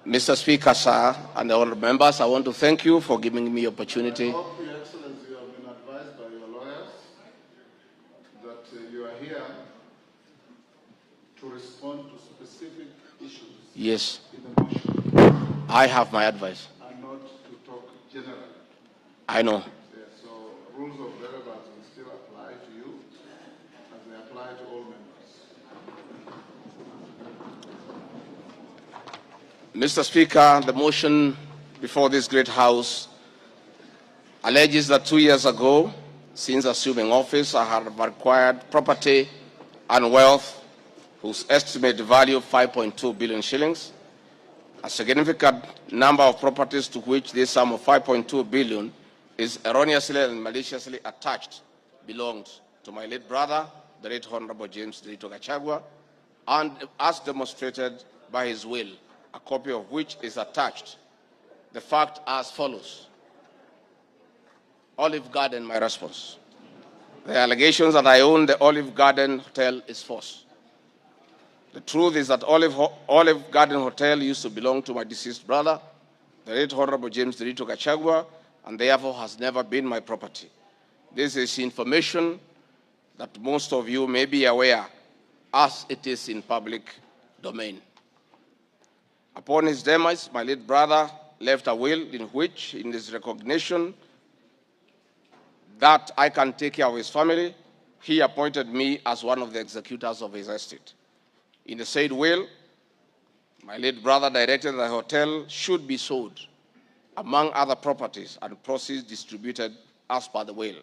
Mr. Speaker, sir, and the honourable members, I want to thank you for giving me the opportunity. I hope, Your Excellency, you have been advised by your lawyers that you are here to respond to specific issues. Yes. In the motion. I have my advice. And not to talk generally. I know. Yeah, so rules of relevance will still apply to you as they apply to all members. Mr. Speaker, the motion before this great House alleges that 2 years ago, since assuming office, I have acquired property and wealth whose estimated value of 5.2 billion shillings. A significant number of properties to which this sum of 5.2 billion is erroneously and maliciously attached belonged to my late brother, the late Honorable James RigathiGachagua, and as demonstrated by his will, a copy of which is attached. The fact as follows. Olive Garden, my response. The allegations that I own the Olive Garden Hotel is false. The truth is that Olive Garden Hotel used to belong to my deceased brother, the late Honorable James RigathiGachagua, and therefore has never been my property. This is information that most of you may be aware, as it is in public domain. Upon his demise, my late brother left a will in which, in his recognition that I can take care of his family, he appointed me as one of the executors of his estate. In the said will, my late brother directed that the hotel should be sold, among other properties, and proceeds distributed as per the will.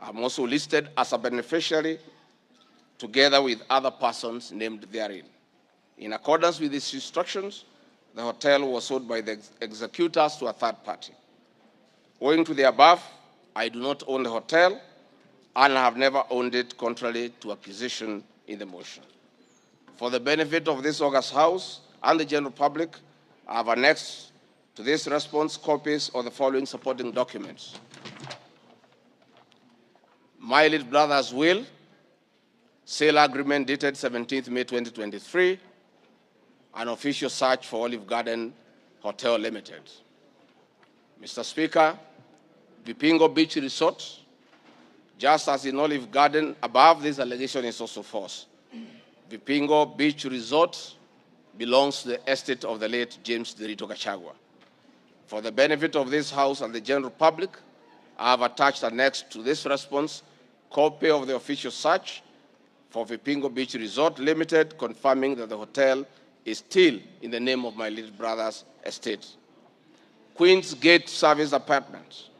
I'm also listed as a beneficiary together with other persons named therein. In accordance with these instructions, the hotel was sold by the executors to a third party. Owing to the above, I do not own the hotel and have never owned it contrary to accusation in the motion. For the benefit of this august House and the general public, I have annexed to this response copies of the following supporting documents. My late brother's will, sale agreement dated 17th May 2023, an official search for Olive Garden Hotel Limited. Mr. Speaker, Vipingo Beach Resort, just as in Olive Garden, above this allegation is also false. Vipingo Beach Resort belongs to the estate of the late James RigathiGachagua. For the benefit of this House and the general public, I have attached annexed to this response copy of the official search for Vipingo Beach Resort Limited, confirming that the hotel is still in the name of my late brother's estate. Queen's Gate Service Apartments.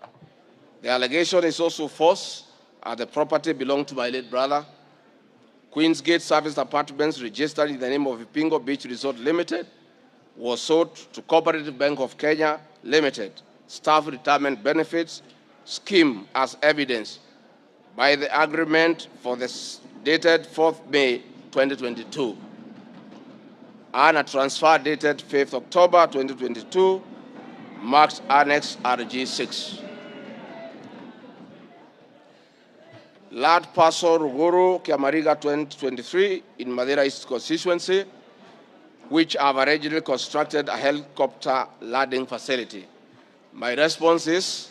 The allegation is also false, as the property belonged to my late brother. Queen's Gate Service Apartments, registered in the name of Vipingo Beach Resort Limited, was sold to Cooperative Bank of Kenya Limited, Staff Retirement Benefits Scheme, as evidenced by the agreement for the dated 4th May 2022, and a transfer dated 5th October 2022, marked Annex RG6. Land parcel Ruguru, Kiamariga 2023 in Madeira East constituency, which have originally constructed a helicopter landing facility. My response is,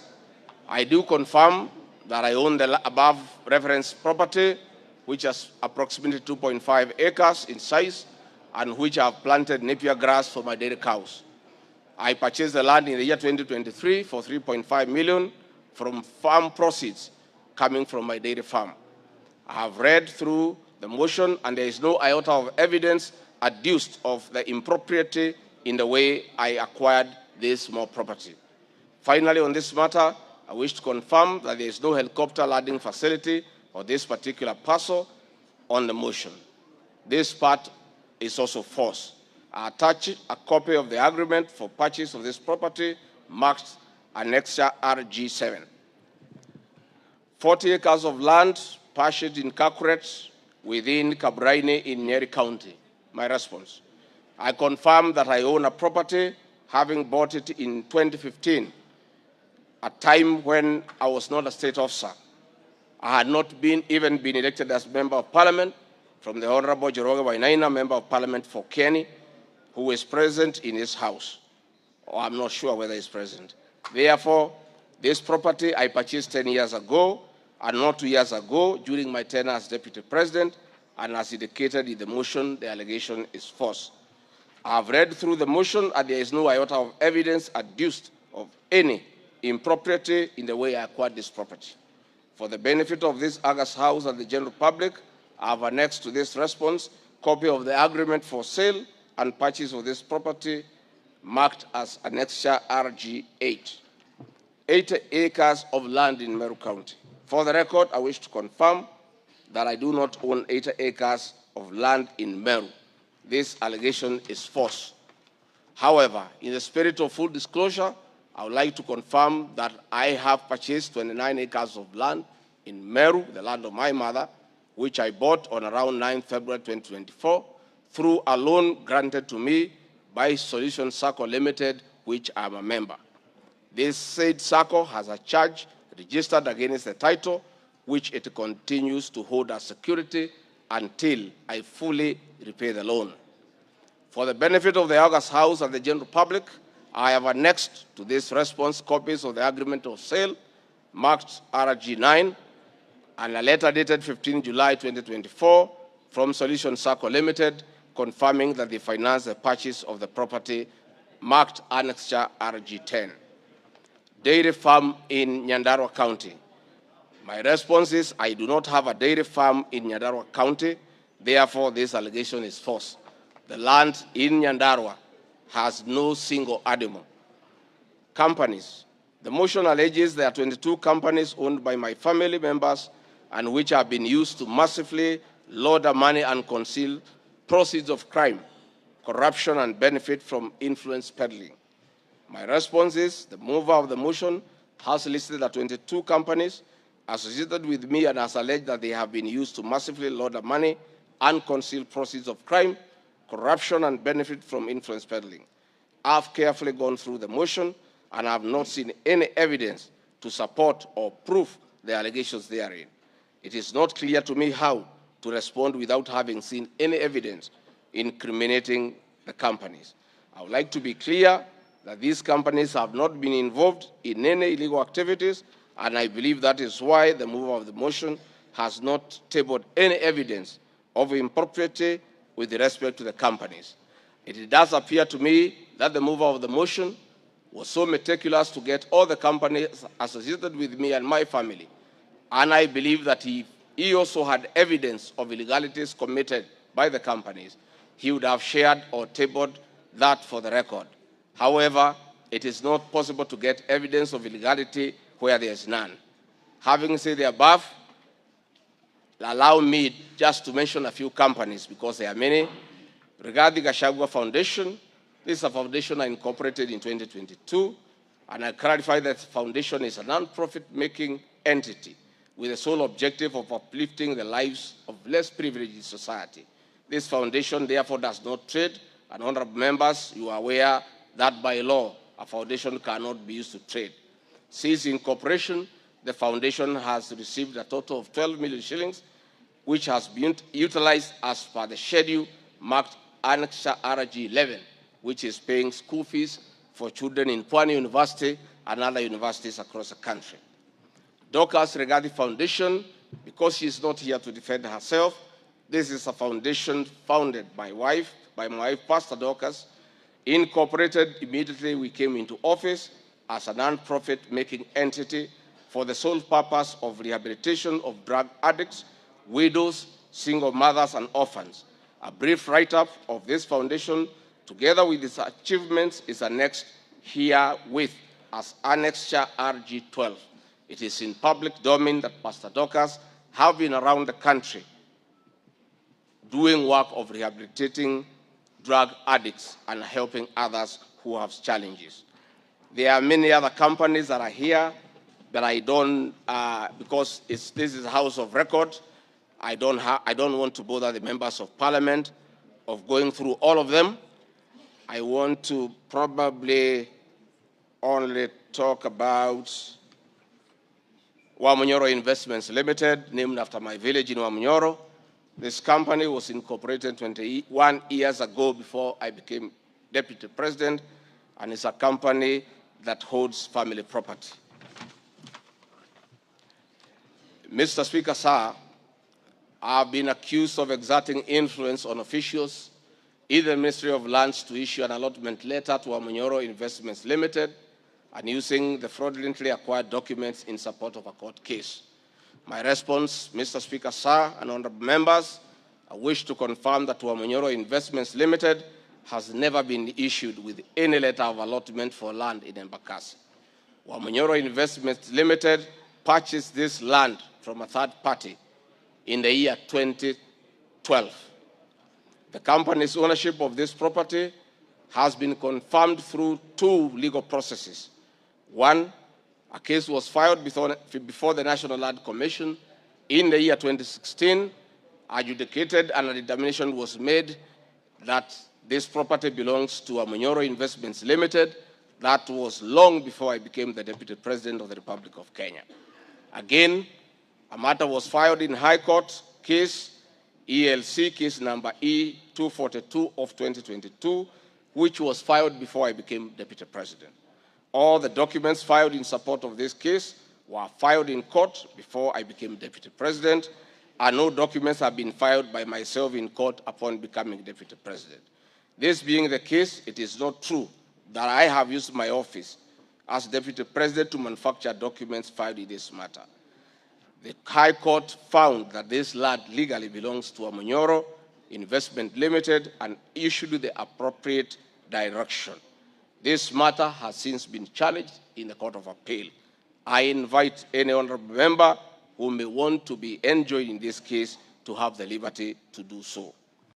I do confirm that I own the above referenced property, which is approximately 2.5 acres in size, and which I have planted napier grass for my dairy cows. I purchased the land in the year 2023 for 3.5 million from farm proceeds coming from my dairy farm. I have read through the motion, and there is no iota of evidence adduced of the impropriety in the way I acquired this small property. Finally, on this matter, I wish to confirm that there is no helicopter landing facility for this particular parcel on the motion. This part is also false. I attach a copy of the agreement for purchase of this property, marked Annexure RG7. 40 acres of land purchased in Kakuret within Kabraine in Nyeri County. My response. I confirm that I own a property, having bought it in 2015, a time when I was not a state officer. I had not even been elected as Member of Parliament from the Honorable Joroge Wainaina, Member of Parliament for Kenny, who is present in his house, or I'm not sure whether he's present. Therefore, this property I purchased 10 years ago, and not 2 years ago, during my tenure as Deputy President, and as indicated in the motion, the allegation is false. I have read through the motion, and there is no iota of evidence adduced of any impropriety in the way I acquired this property. For the benefit of this August House and the general public, I have annexed to this response copy of the agreement for sale and purchase of this property marked as Annexure RG8, 80 acres of land in Meru County. For the record, I wish to confirm that I do not own 80 acres of land in Meru. This allegation is false. However, in the spirit of full disclosure, I would like to confirm that I have purchased 29 acres of land in Meru, the land of my mother, which I bought on around 9 February 2024 through a loan granted to me by Solution Circle Limited, which I am a member. This said circle has a charge registered against the title, which it continues to hold as security until I fully repay the loan. For the benefit of the August House and the general public, I have annexed to this response copies of the agreement of sale marked RG9 and a letter dated 15 July 2024 from Solution Circle Limited confirming that they financed the purchase of the property marked Annexure RG10. Dairy farm in Nyandarua County. My response is I do not have a dairy farm in Nyandarua County, therefore this allegation is false. The land in Nyandarua has no single animal. Companies. The motion alleges there are 22 companies owned by my family members and which have been used to massively launder money and conceal proceeds of crime, corruption, and benefit from influence peddling. My response is the mover of the motion has listed the 22 companies associated with me and has alleged that they have been used to massively launder money and conceal proceeds of crime, corruption, and benefit from influence peddling. I've carefully gone through the motion and have not seen any evidence to support or prove the allegations therein. It is not clear to me how to respond without having seen any evidence incriminating the companies. I would like to be clear that these companies have not been involved in any illegal activities, and I believe that is why the mover of the motion has not tabled any evidence of impropriety with respect to the companies. It does appear to me that the mover of the motion was so meticulous to get all the companies associated with me and my family, and I believe that he also had evidence of illegalities committed by the companies, he would have shared or tabled that for the record. However, it is not possible to get evidence of illegality where there is none. Having said the above, allow me just to mention a few companies because there are many. RigathiGachagua Foundation. This is a foundation I incorporated in 2022, and I clarify that the foundation is a non-profit making entity with the sole objective of uplifting the lives of less privileged in society. This foundation therefore does not trade, and honorable members, you are aware that by law, a foundation cannot be used to trade. Since incorporation, the foundation has received a total of 12 million shillings, which has been utilized as per the schedule marked Annexure RG11, which is paying school fees for children in Pwani University and other universities across the country. Dorcas Rigathi Foundation, because she is not here to defend herself, this is a foundation founded by my wife, Pastor Dorcas, incorporated immediately we came into office as a non-profit making entity for the sole purpose of rehabilitation of drug addicts, widows, single mothers, and orphans. A brief write-up of this foundation, together with its achievements, is annexed herewith as Annexure RG12. It is in public domain that Pastor Dorcas have been around the country doing work of rehabilitating drug addicts and helping others who have challenges. There are many other companies that are here that I don't, because this is a house of record, I don't want to bother the members of parliament of going through all of them. I want to probably only talk about Wamunyoro Investments Limited, named after my village in Wamunyoro. This company was incorporated 21 years ago before I became deputy president, and is a company that holds family property. Mr. Speaker, sir, I have been accused of exerting influence on officials in the Ministry of Lands to issue an allotment letter to Amonyoro Investments Limited and using the fraudulently acquired documents in support of a court case. My response, Mr. Speaker, sir, and honorable members, I wish to confirm that Amonyoro Investments Limited has never been issued with any letter of allotment for land in Embakasi. Amonyoro Investments Limited purchased this land from a third party in the year 2012. The company's ownership of this property has been confirmed through two legal processes. One, a case was filed before the National Land Commission in the year 2016, adjudicated, and a determination was made that this property belongs to Amonyoro Investments Limited. That was long before I became the Deputy President of the Republic of Kenya. Again, a matter was filed in High Court, case ELC, case number E242 of 2022, which was filed before I became Deputy President. All the documents filed in support of this case were filed in court before I became Deputy President, and no documents have been filed by myself in court upon becoming Deputy President. This being the case, it is not true that I have used my office as Deputy President to manufacture documents filed in this matter. The High Court found that this land legally belongs to Amonyoro Investment Limited and issued the appropriate direction. This matter has since been challenged in the Court of Appeal. I invite any honorable member who may want to be enjoined in this case to have the liberty to do so.